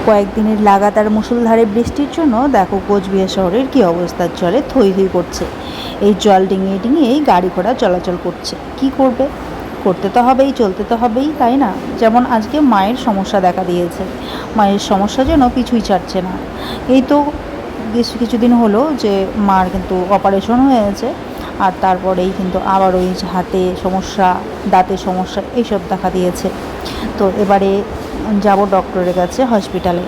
কয়েকদিনের লাগাতার মুষলধারে বৃষ্টির জন্য দেখো কোচবিহার শহরের কী অবস্থা, জলে থই থই করছে। এই জল ডিঙিয়ে ডিঙিয়েই গাড়ি ঘোড়া চলাচল করছে। কি করবে, করতে তো হবেই, চলতে তো হবেই, তাই না? যেমন আজকে মায়ের সমস্যা দেখা দিয়েছে, মায়ের সমস্যা যেন পিছুই ছাড়ছে না। এই তো কিছুদিন হলো যে মার কিন্তু অপারেশন হয়েছে, আর তারপরেই কিন্তু আবার ওই হাতে সমস্যা, দাঁতের সমস্যা এইসব দেখা দিয়েছে। তো এবারে যাব ডক্টরের কাছে হসপিটালে।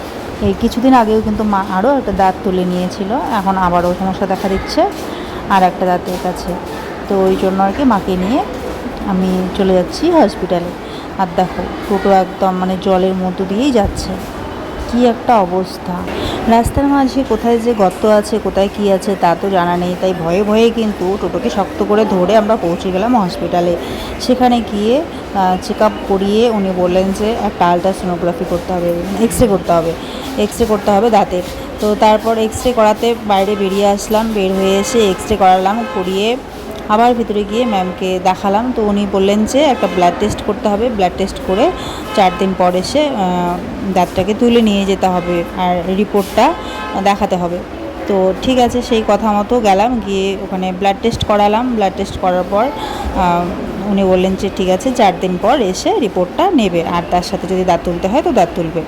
এই কিছুদিন আগেও কিন্তু মা আরও একটা দাঁত তুলে নিয়েছিল, এখন আবারও সমস্যা দেখা দিচ্ছে আর একটা দাঁতের কাছে। তো ওই জন্য আর কি মাকে নিয়ে আমি চলে যাচ্ছি হসপিটালে। আর দেখো টোটো একদম মানে জলের মধ্য দিয়েই যাচ্ছে, কি একটা অবস্থা। রাস্তার মাঝে কোথায় যে গর্ত আছে, কোথায় কি আছে তা তো জানা নেই, তাই ভয়ে ভয়ে কিন্তু টোটোকে শক্ত করে ধরে আমরা পৌঁছে গেলাম হসপিটালে। সেখানে গিয়ে চেক আপ করিয়ে উনি বললেন যে একটা আলট্রাসোনোগ্রাফি করতে হবে, এক্স রে করতে হবে দাঁতের। তো তারপর এক্স রে করাতে বাইরে বেরিয়ে আসলাম, বের হয়ে এসে এক্স রে করালাম, করিয়ে আবার ভিতরে গিয়ে ম্যামকে দেখালাম। তো উনি বললেন যে একটা ব্লাড টেস্ট করতে হবে, ব্লাড টেস্ট করে 4 দিন পর এসে দাঁতটাকে তুলে নিয়ে যেতে হবে আর রিপোর্টটা দেখাতে হবে। তো ঠিক আছে, সেই কথা মতো গেলাম, গিয়ে ওখানে ব্লাড টেস্ট করালাম। ব্লাড টেস্ট করার পর উনি বললেন যে ঠিক আছে 4 দিন পর এসে রিপোর্টটা নেবে, আর তার সাথে যদি দাঁত তুলতে হয় তো দাঁত তুলবে।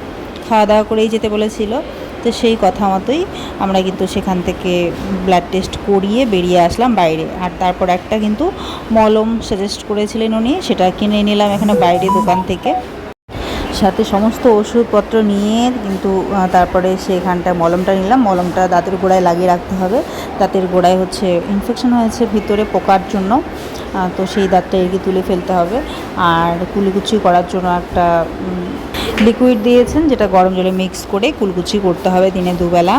খাওয়া দাওয়া করেই যেতে বলেছিল। তো সেই কথা মতোই আমরা কিন্তু সেখান থেকে ব্লাড টেস্ট করিয়ে বেরিয়ে আসলাম বাইরে। আর তারপর একটা কিন্তু মলম সাজেস্ট করেছিলেন উনি, সেটা কিনে নিলাম এখানে বাইরে দোকান থেকে। সাথে সমস্ত ওষুধপত্র নিয়ে কিন্তু তারপরে সেখানটায় মলমটা নিলাম। মলমটা দাঁতের গোড়ায় লাগিয়ে রাখতে হবে। দাঁতের গোড়ায় হচ্ছে ইনফেকশন হয়েছে ভিতরে পোকার জন্য, তো সেই দাঁতটা এগিয়ে তুলে ফেলতে হবে। আর কুলিকুচি করার জন্য একটা লিকুইড দিয়েছেন, যেটা গরম জলে মিক্স করে কুলকুচি করতে হবে দিনে 2 বেলা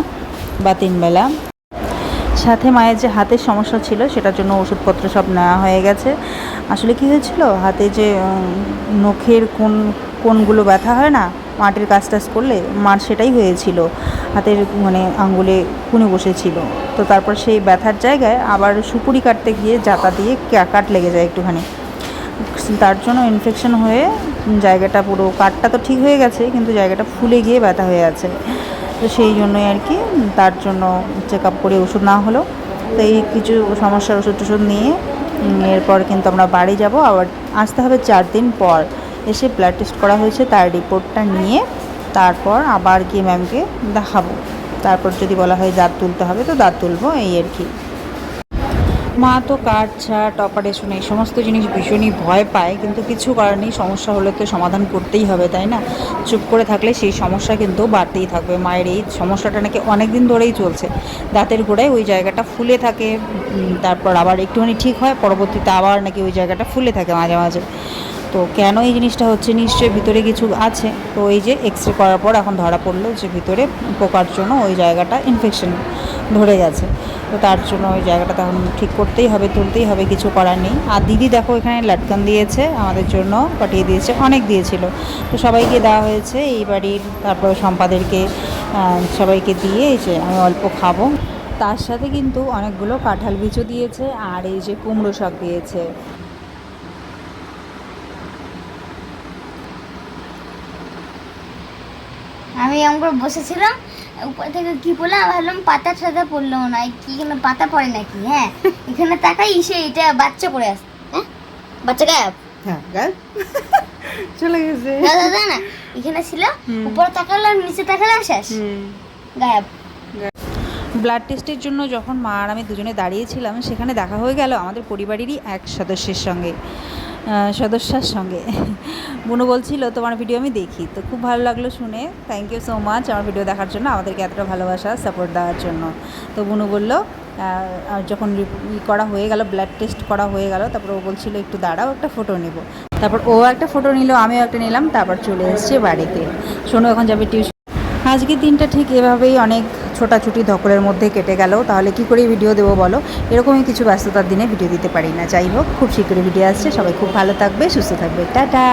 বা 3 বেলা। সাথে মায়ের যে হাতের সমস্যা ছিল সেটার জন্য ওষুধপত্র সব নেওয়া হয়ে গেছে। আসলে কী হয়েছিল, হাতে যে নখের কোনগুলো ব্যথা হয় না মাটির কাজ টাজ করলে, মার সেটাই হয়েছিল, হাতের মানে আঙ্গুলে কুনি বসেছিল। তো তারপর সেই ব্যথার জায়গায় আবার সুপুরি কাটতে গিয়ে জাতা দিয়ে কাট লেগে যায় একটুখানি, তার জন্য ইনফেকশন হয়ে জায়গাটা পুরো, কাটটা তো ঠিক হয়ে গেছে কিন্তু জায়গাটা ফুলে গিয়ে ব্যথা হয়ে আছে। তো সেই জন্যই আর কি, তার জন্য চেক আপ করে ওষুধ নেওয়া হলো। তো এই কিছু সমস্যার ওষুধ টষুধ নিয়ে এরপর কিন্তু আমরা বাড়ি যাব। আবার আসতে হবে 4 দিন পর। এসে ব্লাড টেস্ট করা হয়েছে, তার রিপোর্টটা নিয়ে তারপর আবার গিয়ে ম্যামকে দেখাবো। তারপর যদি বলা হয় দাঁত তুলতে হবে তো দাঁত তুলবো, এই আর কি। মা তো কাট ছাট অপারেশন এই সমস্ত জিনিস ভীষণই ভয় পায়, কিন্তু কিছু করার নেই, সমস্যা হলে তো সমাধান করতেই হবে, তাই না? চুপ করে থাকলে সেই সমস্যা কিন্তু বাড়তেই থাকবে। মায়ের এই সমস্যাটা নাকি অনেক দিন ধরেই চলছে, দাঁতের গোড়ায় ওই জায়গাটা ফুলে থাকে, তারপর আবার একটুখানি ঠিক হয়, পরবর্তীতে আবার নাকি ওই জায়গাটা ফুলে থাকে মাঝে মাঝে। তো কেন এই জিনিসটা হচ্ছে, নিশ্চয়ই ভিতরে কিছু আছে। তো এই যে এক্স রে করার পর এখন ধরা পড়লো যে ভিতরে পোকার জন্য ওই জায়গাটা ইনফেকশন ধরে গেছে। তো তার জন্য ওই জায়গাটা তখন ঠিক করতেই হবে, তুলতেই হবে, কিছু করার নেই। আর দিদি দেখো এখানে লাটকান দিয়েছে আমাদের জন্য, পাঠিয়ে দিয়েছে, অনেক দিয়েছিল, তো সবাইকে দেওয়া হয়েছে এই বাড়ির, তারপরে সম্পাদেরকে, সবাইকে দিয়ে এই যে আমি অল্প খাবো। তার সাথে কিন্তু অনেকগুলো কাঁঠাল বীজও দিয়েছে, আর এই যে কুমড়ো শাক দিয়েছে। আমি এমন করে বসেছিলাম, উপর থেকে কি পড়লাম, ভাবলাম পাতার সাথে পড়লো না, কি এখানে পাতা পড়ে নাকি। হ্যাঁ, এখানে তাকাই এসে এটা বাচ্চা পড়ে আসে। হ্যাঁ, বাচ্চা গায়েব। হ্যাঁ গায়েব চলে গেছে। দাদা না এখানে ছিল, উপরে তাকালাম নিচে তাকালাম শেষ, গায়েব। ব্লাড টেস্টের জন্য যখন মা আর আমি দুজনে দাঁড়িয়েছিলাম, সেখানে দেখা হয়ে গেল আমাদের পরিবারেরই এক সদস্যার সঙ্গে। বুনু বলছিল তোমার ভিডিও আমি দেখি, তো খুব ভালো লাগলো শুনে। থ্যাংক ইউ সো মাচ আমার ভিডিও দেখার জন্য, আমাদেরকে এতটা ভালোবাসা সাপোর্ট দেওয়ার জন্য। তো বুনু বললো, আর যখন করা হয়ে গেল, ব্লাড টেস্ট করা হয়ে গেল, তারপর ও বলছিল একটু দাঁড়াও একটা ফটো নেব। তারপর ও একটা ফটো নিল, আমিও একটা নিলাম, তারপর চলে এসেছি বাড়িতে। শোনো এখন যাবে টিউশন। আজকের দিনটা ঠিক এভাবেই অনেক ছোটাছুটি ধকলের মধ্যে কেটে গেল। তাহলে কি করে ভিডিও দেবো বলো, এরকমই কিছু ব্যস্ততার দিনে ভিডিও দিতে পারি না। যাই হোক, খুব শীঘ্রই ভিডিও আসছে। সবাই খুব ভালো থাকবে, সুস্থ থাকবে, টাটা।